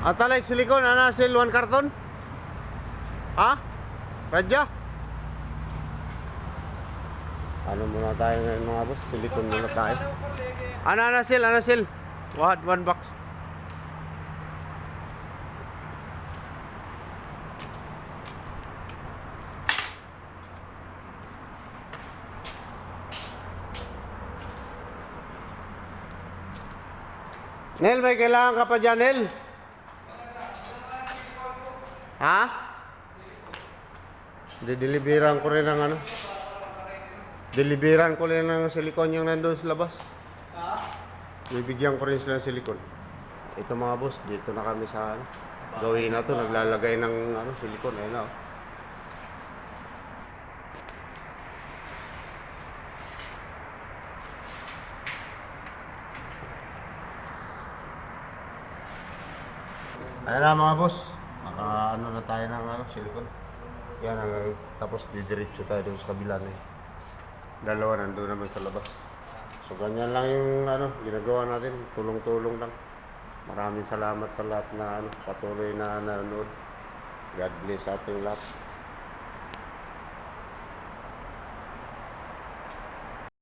Atalek silikon, ana sil 1 karton? Ha? Radya? Ano muna tayo ngayon mga boss? Silikon muna tayo. Ana sil. What? 1 box. Nel, may kailangan ka pa dyan, Nel? Ha? Dideliveran ko rin ng ano? Deliveran ko rin ng silikon yung nandun sa labas. Bibigyan ko rin sila ng silikon. Ito mga boss, dito na kami sa ano, gawin na to, naglalagay ng ano, silikon. Ayun na, oh. Ayan na mga boss, ano na tayo ng ano, silikon. Yan, tapos didiretso tayo dun sa kabila na yun. Dalawa nandun naman sa labas. So ganyan lang yung ano, ginagawa natin, tulong-tulong lang. Maraming salamat sa lahat na ano, patuloy na nanonood. God bless ating lahat.